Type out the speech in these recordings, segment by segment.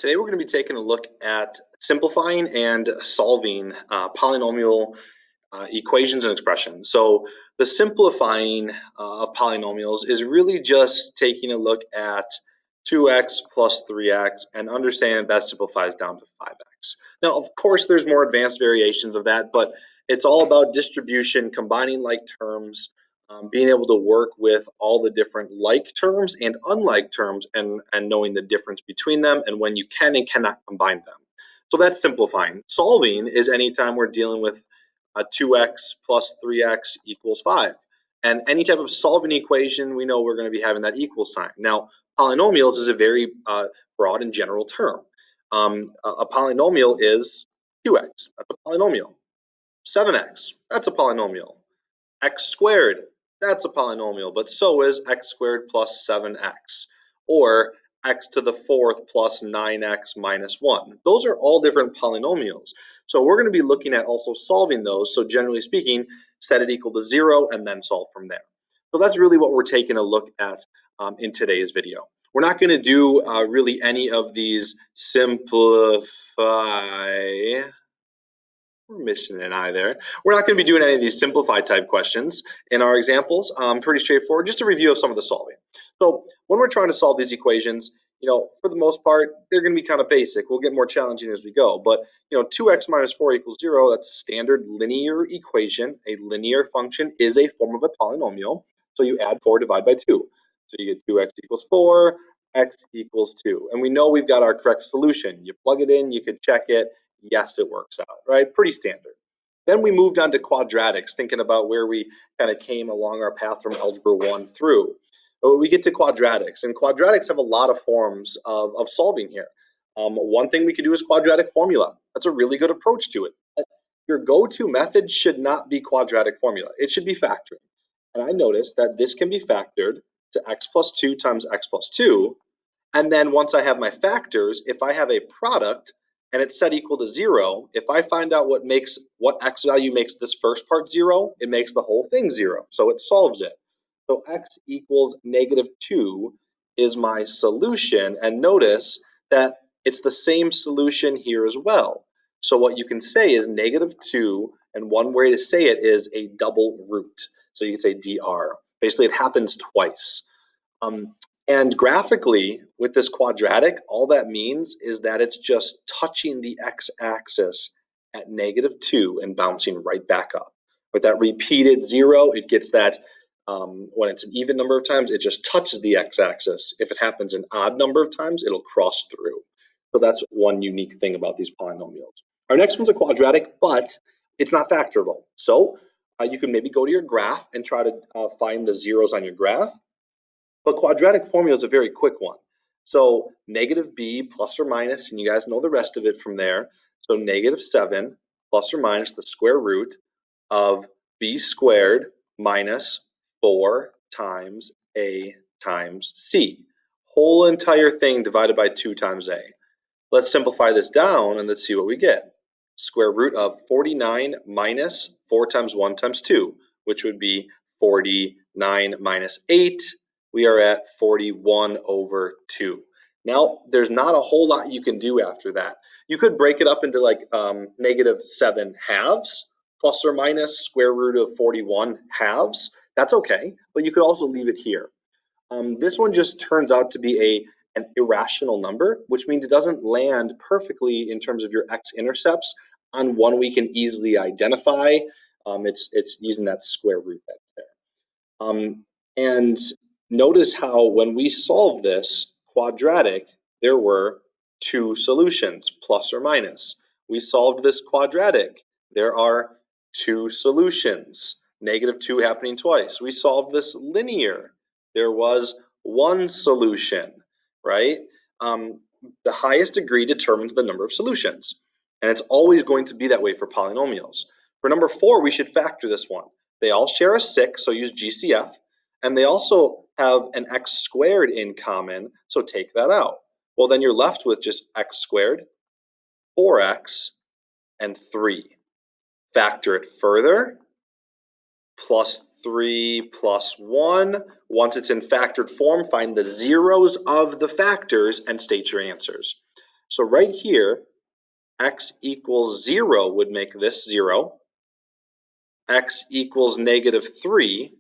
Today we're going to be taking a look at simplifying and solving polynomial equations and expressions. So the simplifying of polynomials is really just taking a look at 2x plus 3x and understanding that simplifies down to 5x. Now, of course, there's more advanced variations of that, but it's all about distribution, combining like terms, being able to work with all the different like terms and unlike terms and knowing the difference between them and when you can and cannot combine them. So that's simplifying. Solving is anytime we're dealing with 2x plus 3x equals 5. And any type of solving equation, we know we're going to be having that equal sign. Now, polynomials is a very broad and general term. A polynomial is 2x, that's a polynomial. 7x, that's a polynomial. X squared, that's a polynomial, but so is x squared plus 7x, or x to the fourth plus 9x minus 1. Those are all different polynomials. So we're going to be looking at also solving those. So generally speaking, set it equal to 0 and then solve from there. So that's really what we're taking a look at in today's video. We're not going to do really any of these simplify. We're missing an I there. We're not going to be doing any of these simplified type questions in our examples. Pretty straightforward. Just a review of some of the solving. So when we're trying to solve these equations, for the most part, they're going to be kind of basic. We'll get more challenging as we go. But 2x minus 4 equals 0. That's a standard linear equation. A linear function is a form of a polynomial. So you add 4 divided by 2. So you get 2x equals 4, x equals 2. And we know we've got our correct solution. You plug it in, you could check it. Yes, it works out, right? Pretty standard. Then we moved on to quadratics, thinking about where we kind of came along our path from algebra 1 through. But we get to quadratics, and quadratics have a lot of forms of solving here. One thing we could do is quadratic formula. That's a really good approach to it. Your go-to method should not be quadratic formula. It should be factoring. And I noticed that this can be factored to x plus 2 times x plus 2. And then once I have my factors, if I have a product and it's set equal to 0, if I find out what x value makes this first part 0, it makes the whole thing 0. So it solves it. So x equals -2 is my solution. And notice that it's the same solution here as well. So what you can say is -2, and one way to say it is a double root. So you can say dr. Basically, it happens twice. And graphically, with this quadratic, all that means is that it's just touching the x-axis at -2 and bouncing right back up. With that repeated 0, it gets that when it's an even number of times, it just touches the x-axis. If it happens an odd number of times, it'll cross through. So that's one unique thing about these polynomials. Our next one's a quadratic, but it's not factorable. So you can maybe go to your graph and try to find the zeros on your graph. But quadratic formula is a very quick one. So -b plus or minus, and you guys know the rest of it from there. So -7 plus or minus the square root of b squared minus 4 times a times c. Whole entire thing divided by 2 times a. Let's simplify this down and let's see what we get. Square root of 49 minus 4 times 1 times 2, which would be 49 minus 8. We are at 41 over 2. Now, there's not a whole lot you can do after that. You could break it up into like -7 halves, plus or minus square root of 41 halves. That's okay, but you could also leave it here. This one just turns out to be an irrational number, which means it doesn't land perfectly in terms of your x-intercepts on one we can easily identify. It's using that square root that's there. And notice how when we solve this quadratic, there were 2 solutions, plus or minus. We solved this quadratic. There are 2 solutions, -2 happening twice. We solved this linear. There was 1 solution, right? The highest degree determines the number of solutions. And it's always going to be that way for polynomials. For number 4, we should factor this one. They all share a 6, so use GCF. And they also have an x squared in common, so take that out. Well, then you're left with just x squared, 4x, and 3. Factor it further. Plus 3 plus 1. Once it's in factored form, find the zeros of the factors and state your answers. So right here, x equals 0 would make this 0, x equals -3,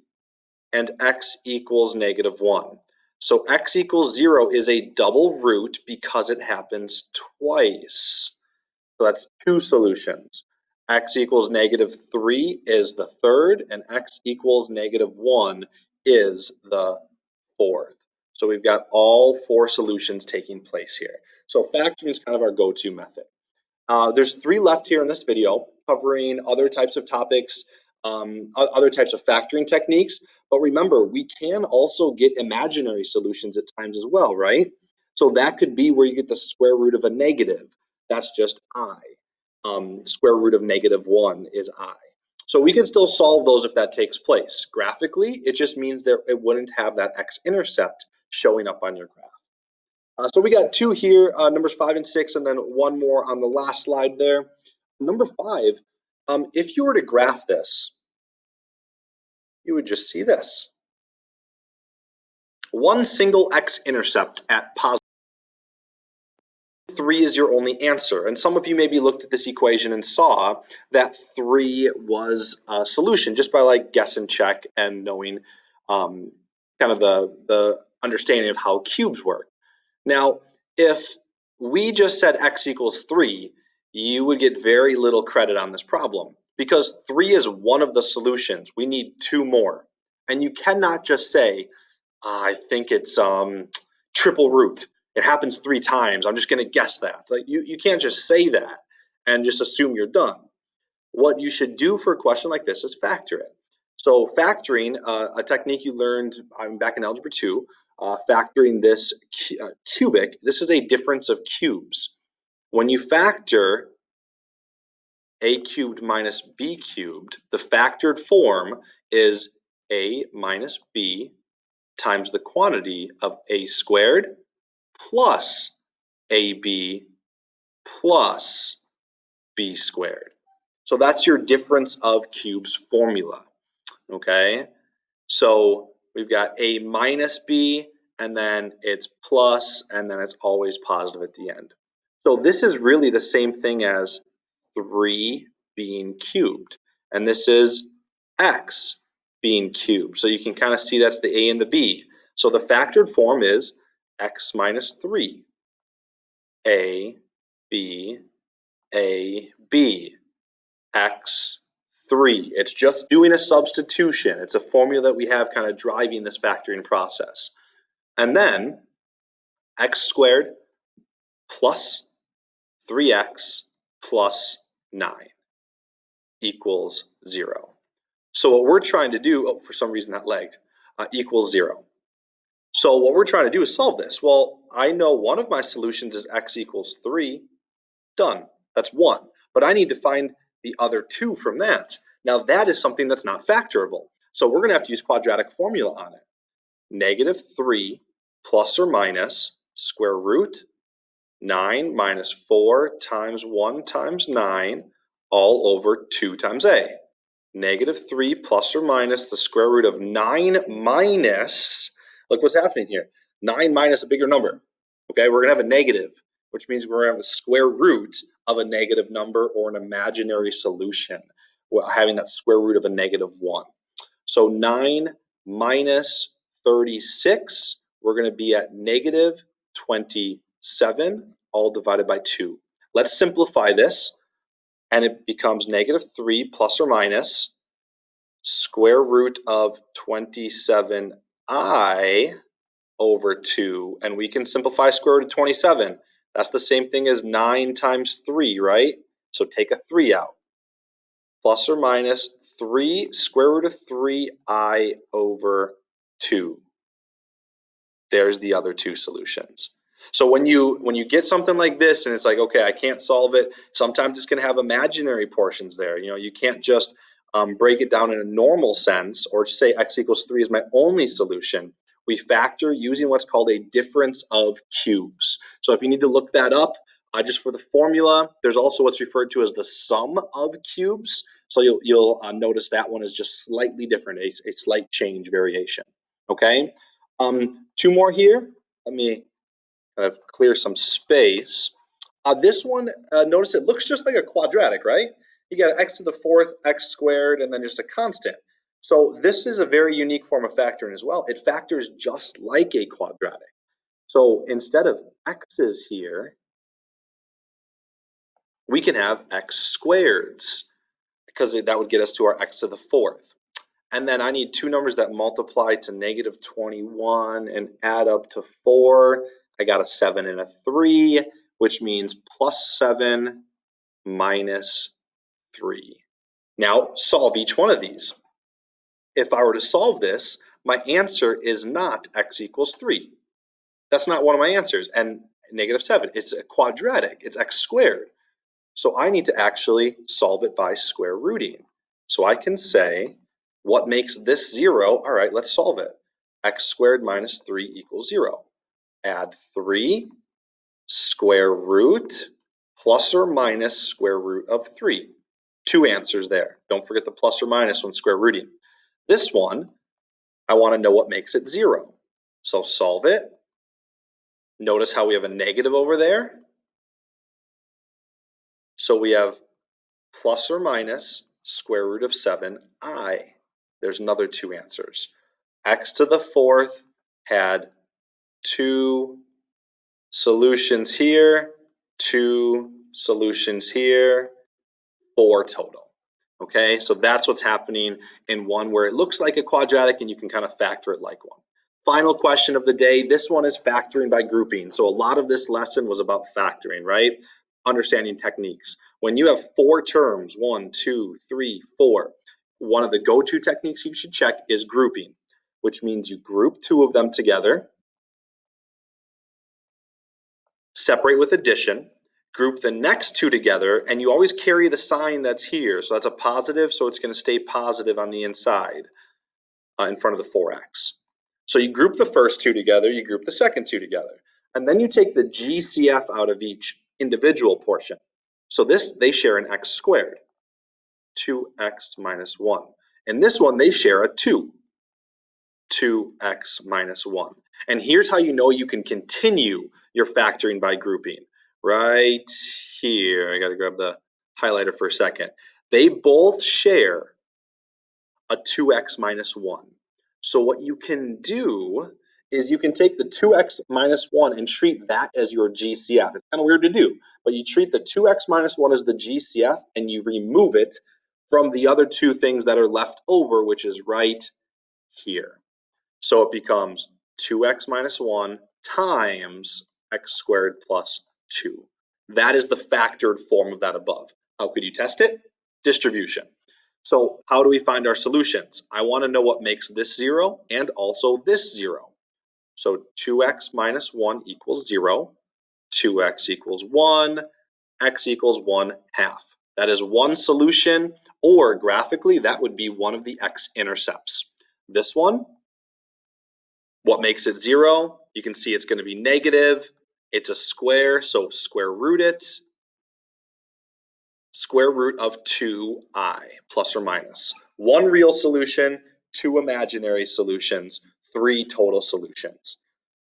and x equals -1. So x equals 0 is a double root because it happens twice. So that's two solutions. X equals -3 is the third, and x equals -1 is the fourth. So we've got all four solutions taking place here. So factoring is kind of our go-to method. There's three left here in this video covering other types of topics, other types of factoring techniques. But remember, we can also get imaginary solutions at times as well, right? So that could be where you get the square root of a negative. That's just I. Square root of -1 is I. So we can still solve those if that takes place. Graphically, it just means that it wouldn't have that x-intercept showing up on your graph. So we got two here, numbers 5 and 6, and then one more on the last slide there. Number 5, if you were to graph this, you would just see this. One single x-intercept at positive 3 is your only answer. And some of you maybe looked at this equation and saw that 3 was a solution just by like guess and check and knowing kind of the understanding of how cubes work. Now, if we just said x equals 3, you would get very little credit on this problem because 3 is one of the solutions. We need two more. And you cannot just say, I think it's triple root. It happens 3 times. I'm just going to guess that. Like you can't just say that and just assume you're done. What you should do for a question like this is factor it. So factoring, a technique you learned back in Algebra 2, factoring this cubic, this is a difference of cubes. When you factor a cubed minus b cubed, the factored form is a minus b times the quantity of a squared plus ab plus b squared. So that's your difference of cubes formula, okay? So we've got a minus b, and then it's plus, and then it's always positive at the end. So this is really the same thing as 3 being cubed, and this is x being cubed. So you can kind of see that's the a and the b. So the factored form is x minus 3, a, b, a, b, x 3. It's just doing a substitution. It's a formula that we have kind of driving this factoring process. And then x squared plus 3x plus 9 equals 0. So what we're trying to do, oh, for some reason that lagged, equals 0. So what we're trying to do is solve this. Well, I know one of my solutions is x equals 3. Done. That's 1. But I need to find the other 2 from that. Now that is something that's not factorable. So we're going to have to use quadratic formula on it. -3 plus or minus square root 9 minus 4 times 1 times 9 all over 2 times a. -3 plus or minus the square root of 9 minus, look what's happening here, 9 minus a bigger number. Okay, we're going to have a negative, which means we're going to have the square root of a negative number or an imaginary solution, having that square root of a -1. So 9 minus 36, we're going to be at -27, all divided by 2. Let's simplify this, and it becomes -3 plus or minus square root of 27i over 2, and we can simplify square root of 27. That's the same thing as 9 times 3, right? So take a 3 out. Plus or minus 3 square root of 3i over 2. There's the other two solutions. So when you get something like this and it's like, okay, I can't solve it, sometimes it's going to have imaginary portions there. You can't just break it down in a normal sense or say x equals 3 is my only solution. We factor using what's called a difference of cubes. So if you need to look that up, just for the formula, there's also what's referred to as the sum of cubes. So you'll notice that one is just slightly different, a slight change variation. Okay. Two more here. Let me kind of clear some space. This one, notice it looks just like a quadratic, right? You got x to the fourth, x squared, and then just a constant. So this is a very unique form of factoring as well. It factors just like a quadratic. So instead of x's here, we can have x squareds because that would get us to our x to the fourth. And then I need two numbers that multiply to negative 21 and add up to 4. I got a 7 and a 3, which means plus 7 minus 3. Now solve each one of these. If I were to solve this, my answer is not x equals 3. That's not one of my answers. And negative 7, it's a quadratic, it's x squared. So I need to actually solve it by square rooting. So I can say, what makes this 0? All right, let's solve it. X squared minus 3 equals 0. Add 3, square root, plus or minus square root of 3. Two answers there. Don't forget the plus or minus when square rooting. This one, I want to know what makes it 0. So solve it. Notice how we have a negative over there. So we have plus or minus square root of 7i. There's another two answers. X to the fourth had two solutions here, two solutions here, 4 total. Okay, so that's what's happening in one where it looks like a quadratic and you can kind of factor it like one. Final question of the day. This one is factoring by grouping. So a lot of this lesson was about factoring, right? Understanding techniques. When you have 4 terms, 1, 2, 3, 4, one of the go-to techniques you should check is grouping, which means you group 2 of them together, separate with addition, group the next 2 together, and you always carry the sign that's here. So that's a positive, so it's going to stay positive on the inside in front of the 4x. So you group the first 2 together, you group the second 2 together, and then you take the GCF out of each individual portion. So this, they share an x squared, 2x minus 1. And this one, they share a 2, 2x minus 1. And here's how you know you can continue your factoring by grouping. Right here, I got to grab the highlighter for a second. They both share a 2x minus 1. So what you can do is you can take the 2x minus 1 and treat that as your GCF. It's kind of weird to do, but you treat the 2x minus 1 as the GCF and you remove it from the other two things that are left over, which is right here. So it becomes 2x minus 1 times x squared plus 2. That is the factored form of that above. How could you test it? Distribution. So how do we find our solutions? I want to know what makes this 0 and also this 0. So 2x minus 1 equals 0, 2x equals 1, x equals 1 half. That is one solution, or graphically, that would be one of the x-intercepts. This one, what makes it 0? You can see it's going to be negative. It's a square, so square root it. Square root of 2i, plus or minus. One real solution, 2 imaginary solutions, 3 total solutions.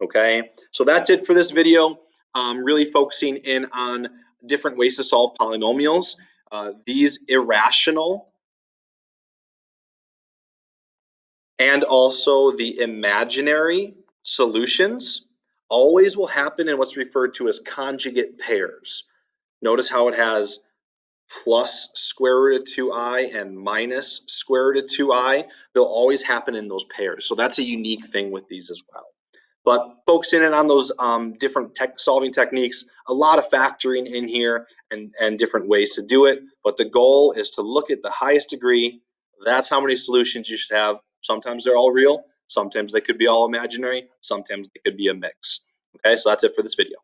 Okay, so that's it for this video. Really focusing in on different ways to solve polynomials. These irrational and also the imaginary solutions always will happen in what's referred to as conjugate pairs. Notice how it has plus square root of 2i and minus square root of 2i. They'll always happen in those pairs. So that's a unique thing with these as well. But focusing in on those different solving techniques, a lot of factoring in here and different ways to do it. But the goal is to look at the highest degree. That's how many solutions you should have. Sometimes they're all real. Sometimes they could be all imaginary. Sometimes they could be a mix. Okay, so that's it for this video.